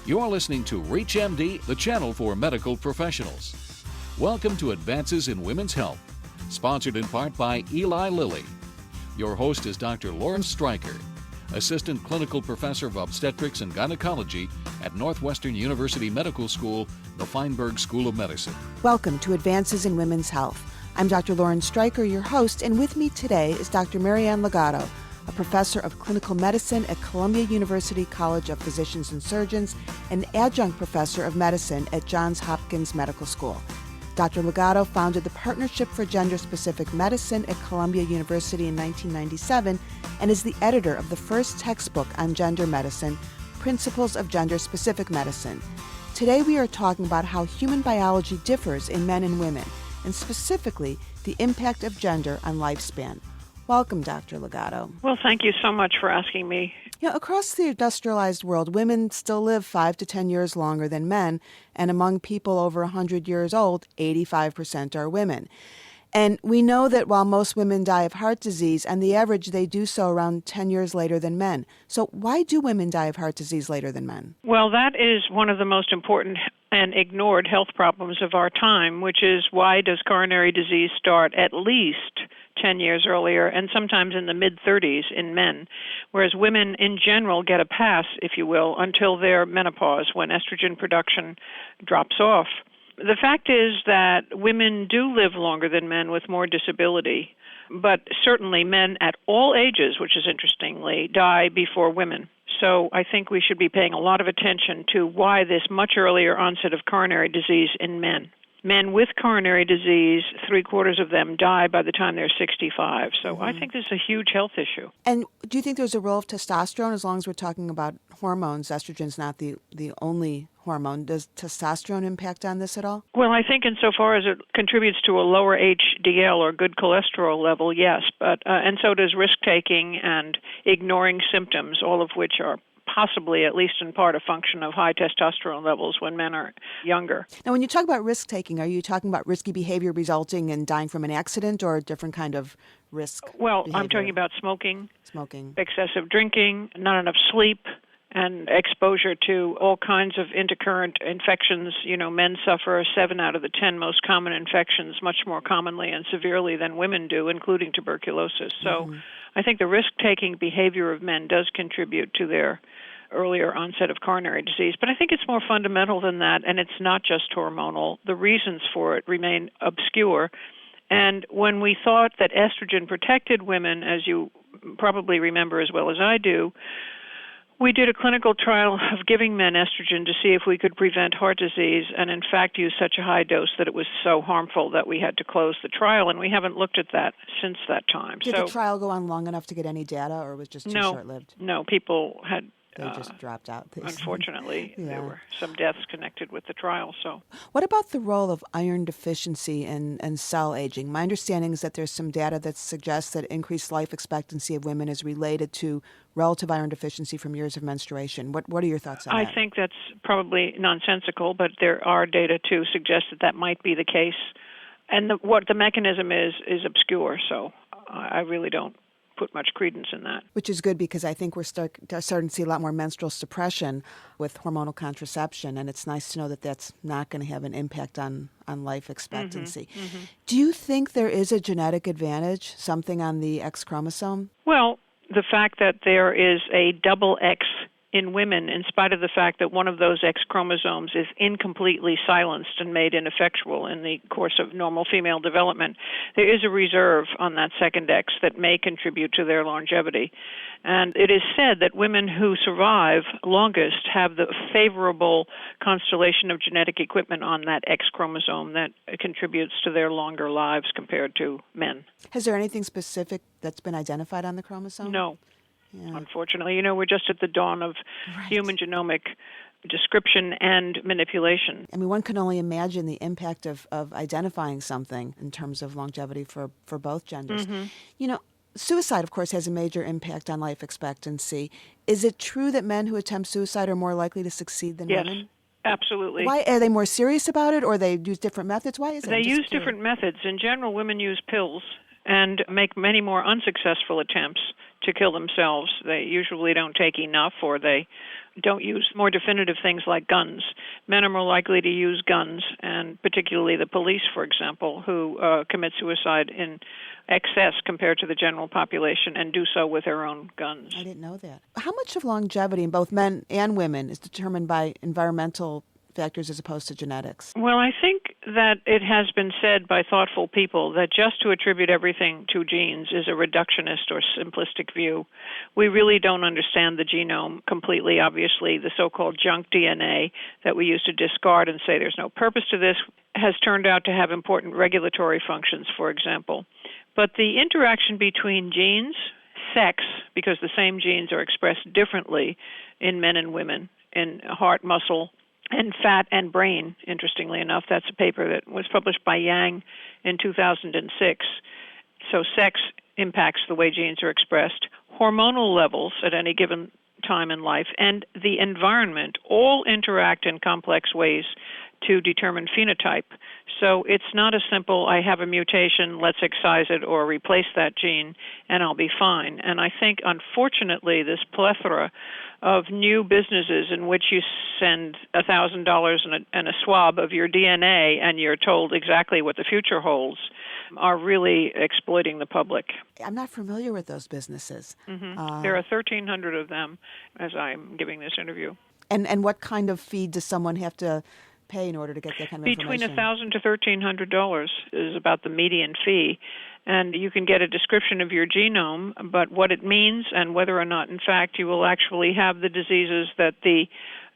You're listening to ReachMD, the channel for medical professionals. Welcome to Advances in Women's Health, sponsored in part by Eli Lilly. Your host is Dr. Lauren Streicher, Assistant Clinical Professor of Obstetrics and Gynecology at Northwestern University Medical School, the Feinberg School of Medicine. Welcome to Advances in Women's Health. I'm Dr. Lauren Streicher, your host, and with me today is Dr. Marianne Legato, a professor of clinical medicine at Columbia University College of Physicians and Surgeons and adjunct professor of medicine at Johns Hopkins Medical School. Dr. Legato founded the Partnership for Gender-Specific Medicine at Columbia University in 1997 and is the editor of the first textbook on gender medicine, Principles of Gender-Specific Medicine. Today we are talking about how human biology differs in men and women, and specifically the impact of gender on lifespan. Welcome, Dr. Legato. Well, thank you so much for asking me. Across the industrialized world, women still live 5 to 10 years longer than men, and among people over 100 years old, 85% are women. And we know that while most women die of heart disease, on the average they do so around 10 years later than men. So why do women die of heart disease later than men? Well, that is one of the most important and ignored health problems of our time, which is why does coronary disease start at least 10 years earlier and sometimes in the mid-30s in men, whereas women in general get a pass, if you will, until their menopause when estrogen production drops off. The fact is that women do live longer than men with more disability, but certainly men at all ages, which is interestingly, die before women. So I think we should be paying a lot of attention to why this much earlier onset of coronary disease in men. Men with coronary disease, 3/4 of them die by the time they're 65. So I think this is a huge health issue. And do you think there's a role of testosterone? As long as we're talking about hormones, estrogen's not the only hormone. Does testosterone impact on this at all? Well, I think insofar as it contributes to a lower HDL or good cholesterol level, yes. But and so does risk-taking and ignoring symptoms, all of which are possibly, at least in part, a function of high testosterone levels when men are younger. Now, when you talk about risk-taking, are you talking about risky behavior resulting in dying from an accident or a different kind of risk Well, behavior? I'm talking about smoking, Smoking, excessive drinking, not enough sleep, and exposure to all kinds of intercurrent infections. You know, men suffer 7 out of the 10 most common infections much more commonly and severely than women do, including tuberculosis. So I think the risk-taking behavior of men does contribute to their earlier onset of coronary disease. But I think it's more fundamental than that, and it's not just hormonal. The reasons for it remain obscure. And when we thought that estrogen protected women, as you probably remember as well as I do, we did a clinical trial of giving men estrogen to see if we could prevent heart disease, and in fact used such a high dose that it was so harmful that we had to close the trial, and we haven't looked at that since that time. Did the trial go on long enough to get any data, or was it just too short-lived? No, people had... They just dropped out. Unfortunately, there were some deaths connected with the trial. So, what about the role of iron deficiency and cell aging? My understanding is that there's some data that suggests that increased life expectancy of women is related to relative iron deficiency from years of menstruation. What are your thoughts on that? I think that's probably nonsensical, but there are data to suggest that that might be the case. And what the mechanism is obscure, so I really don't put much credence in that. Which is good, because I think we're starting to see a lot more menstrual suppression with hormonal contraception, and it's nice to know that that's not going to have an impact on life expectancy. Do you think there is a genetic advantage, something on the X chromosome? Well, the fact that there is a double X in women, in spite of the fact that one of those X chromosomes is incompletely silenced and made ineffectual in the course of normal female development, there is a reserve on that second X that may contribute to their longevity. And it is said that women who survive longest have the favorable constellation of genetic equipment on that X chromosome that contributes to their longer lives compared to men. Has there anything specific that's been identified on the chromosome? No. Yeah. Unfortunately, we're just at the dawn of human genomic description and manipulation. I mean, one can only imagine the impact of identifying something in terms of longevity for both genders. Suicide, of course, has a major impact on life expectancy. Is it true that men who attempt suicide are more likely to succeed than women? Yes, absolutely. Why? Are they more serious about it, or they use different methods? Why is it? They use different methods. In general, women use pills and make many more unsuccessful attempts to kill themselves. They usually don't take enough, or they don't use more definitive things like guns. Men are more likely to use guns, and particularly the police, for example, who commit suicide in excess compared to the general population and do so with their own guns. I didn't know that. How much of longevity in both men and women is determined by environmental factors as opposed to genetics? Well, I think that it has been said by thoughtful people that just to attribute everything to genes is a reductionist or simplistic view. We really don't understand the genome completely. Obviously, the so-called junk DNA that we used to discard and say there's no purpose to this has turned out to have important regulatory functions, for example. But the interaction between genes, sex, because the same genes are expressed differently in men and women, in heart, muscle, and fat and brain, interestingly enough. That's a paper that was published by Yang in 2006. So sex impacts the way genes are expressed. Hormonal levels at any given time in life and the environment all interact in complex ways to determine phenotype. So it's not a simple, I have a mutation, let's excise it or replace that gene and I'll be fine. And I think, unfortunately, this plethora of new businesses in which you send $1,000 and a swab of your DNA and you're told exactly what the future holds are really exploiting the public. I'm not familiar with those businesses. Mm-hmm. There are 1,300 of them as I'm giving this interview. And what kind of fee does someone have to pay in order to get that kind of information? Between $1,000 to $1,300 is about the median fee. And you can get a description of your genome, but what it means and whether or not, in fact, you will actually have the diseases that the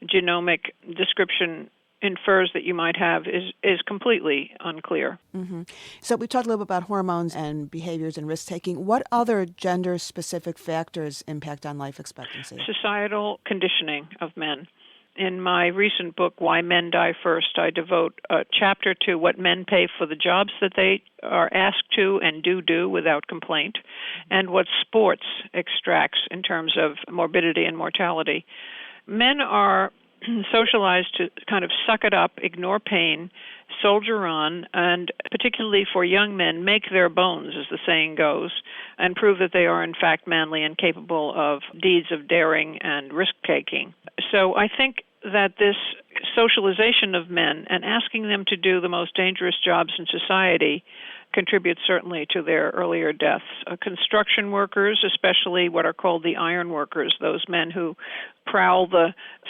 genomic description infers that you might have is completely unclear. Mm-hmm. So we talked a little bit about hormones and behaviors and risk-taking. What other gender-specific factors impact on life expectancy? Societal conditioning of men. In my recent book, Why Men Die First, I devote a chapter to what men pay for the jobs that they are asked to and do without complaint, and what sports extracts in terms of morbidity and mortality. Men are socialized to kind of suck it up, ignore pain, soldier on, and particularly for young men, make their bones, as the saying goes, and prove that they are in fact manly and capable of deeds of daring and risk-taking. So I think that this socialization of men and asking them to do the most dangerous jobs in society contributes certainly to their earlier deaths. Construction workers, especially what are called the iron workers, those men who prowl the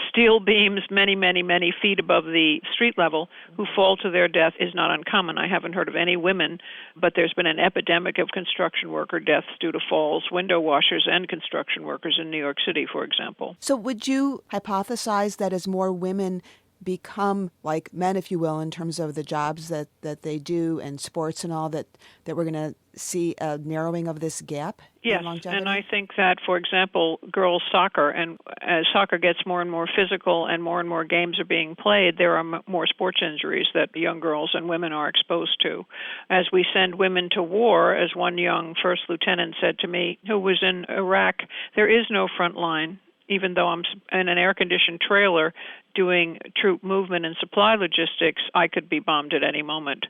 steel beams many, many, many feet above the street level, who fall to their death, is not uncommon. I haven't heard of any women, but there's been an epidemic of construction worker deaths due to falls, window washers and construction workers in New York City, for example. So would you hypothesize that as more women become like men, if you will, in terms of the jobs that they do and sports and all, that we're going to see a narrowing of this gap in longevity? Yes, and I think that, for example, girls' soccer, and as soccer gets more and more physical and more games are being played, there are more sports injuries that young girls and women are exposed to. As we send women to war, as one young first lieutenant said to me, who was in Iraq, there is no front line. Even though I'm in an air-conditioned trailer doing troop movement and supply logistics, I could be bombed at any moment.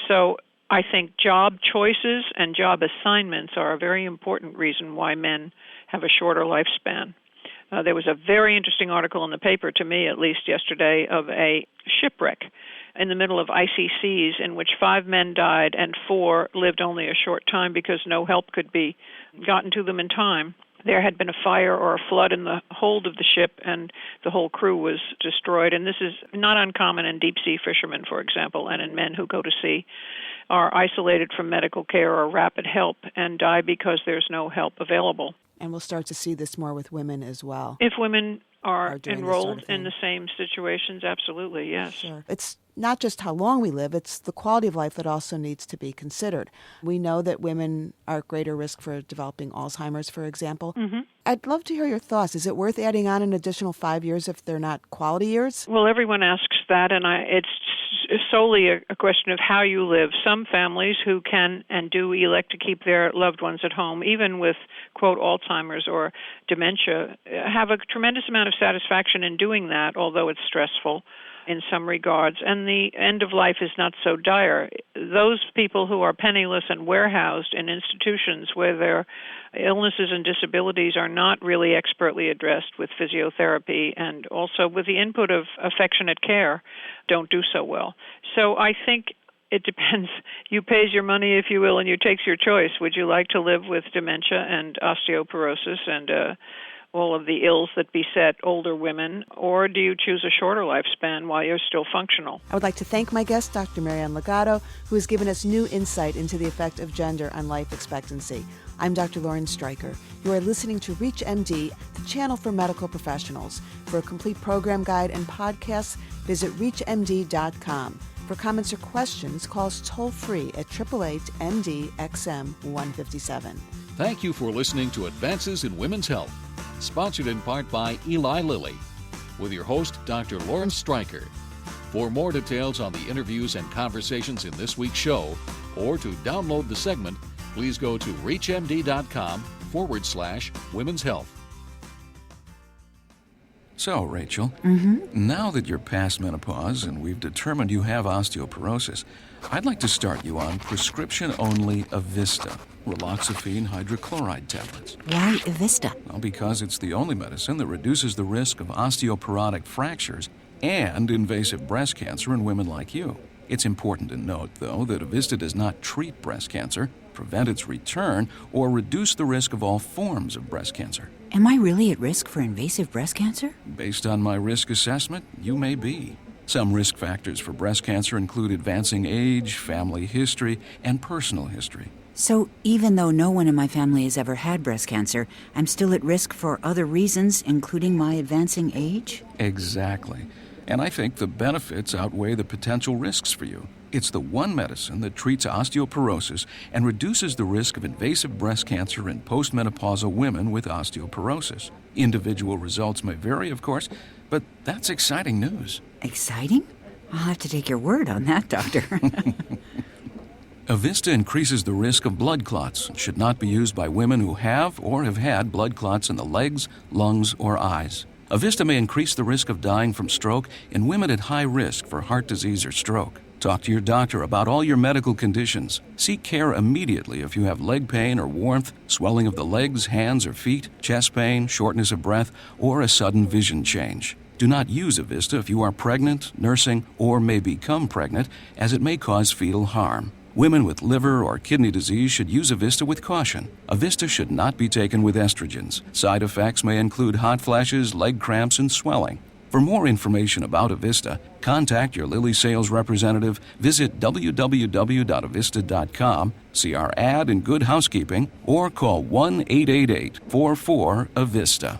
So I think job choices and job assignments are a very important reason why men have a shorter lifespan. There was a very interesting article in the paper, to me at least yesterday, of a shipwreck in the middle of icy seas in which 5 men died and 4 lived only a short time because no help could be gotten to them in time. There had been a fire or a flood in the hold of the ship, and the whole crew was destroyed. And this is not uncommon in deep-sea fishermen, for example, and in men who go to sea, are isolated from medical care or rapid help and die because there's no help available. And we'll start to see this more with women as well. If women are enrolled in the same situations, absolutely, yes. Sure. It's not just how long we live, it's the quality of life that also needs to be considered. We know that women are at greater risk for developing Alzheimer's, for example. Mm-hmm. I'd love to hear your thoughts. Is it worth adding on an additional 5 years if they're not quality years? Well, everyone asks that, and it's solely a question of how you live. Some families who can and do elect to keep their loved ones at home, even with, quote, Alzheimer's or dementia, have a tremendous amount of satisfaction in doing that, although it's stressful in some regards, and the end of life is not so dire. Those people who are penniless and warehoused in institutions where their illnesses and disabilities are not really expertly addressed with physiotherapy and also with the input of affectionate care, don't do so well. So I think it depends. You pays your money, if you will, and you takes your choice. Would you like to live with dementia and osteoporosis and all of the ills that beset older women, or do you choose a shorter lifespan while you're still functional? I would like to thank my guest, Dr. Marianne Legato, who has given us new insight into the effect of gender on life expectancy. I'm Dr. Lauren Streicher. You are listening to ReachMD, the channel for medical professionals. For a complete program guide and podcasts, visit reachmd.com. For comments or questions, call us toll-free at 888-MD-XM-157. Thank you for listening to Advances in Women's Health, sponsored in part by Eli Lilly, with your host, Dr. Lauren Streicher. For more details on the interviews and conversations in this week's show, or to download the segment, please go to reachmd.com/women's health. So, Rachel, now that you're past menopause and we've determined you have osteoporosis, I'd like to start you on prescription-only Evista, raloxifene hydrochloride tablets. Why Evista? Well, because it's the only medicine that reduces the risk of osteoporotic fractures and invasive breast cancer in women like you. It's important to note, though, that Evista does not treat breast cancer, prevent its return, or reduce the risk of all forms of breast cancer. Am I really at risk for invasive breast cancer? Based on my risk assessment, you may be. Some risk factors for breast cancer include advancing age, family history, and personal history. So even though no one in my family has ever had breast cancer, I'm still at risk for other reasons, including my advancing age? Exactly. And I think the benefits outweigh the potential risks for you. It's the one medicine that treats osteoporosis and reduces the risk of invasive breast cancer in postmenopausal women with osteoporosis. Individual results may vary, of course, but that's exciting news. Exciting? I'll have to take your word on that, doctor. Evista increases the risk of blood clots and should not be used by women who have or have had blood clots in the legs, lungs, or eyes. Evista may increase the risk of dying from stroke in women at high risk for heart disease or stroke. Talk to your doctor about all your medical conditions. Seek care immediately if you have leg pain or warmth, swelling of the legs, hands, or feet, chest pain, shortness of breath, or a sudden vision change. Do not use Evista if you are pregnant, nursing, or may become pregnant, as it may cause fetal harm. Women with liver or kidney disease should use Evista with caution. Evista should not be taken with estrogens. Side effects may include hot flashes, leg cramps, and swelling. For more information about Evista, contact your Lilly sales representative, visit www.evista.com, see our ad in Good Housekeeping, or call 1-888-44-EVISTA.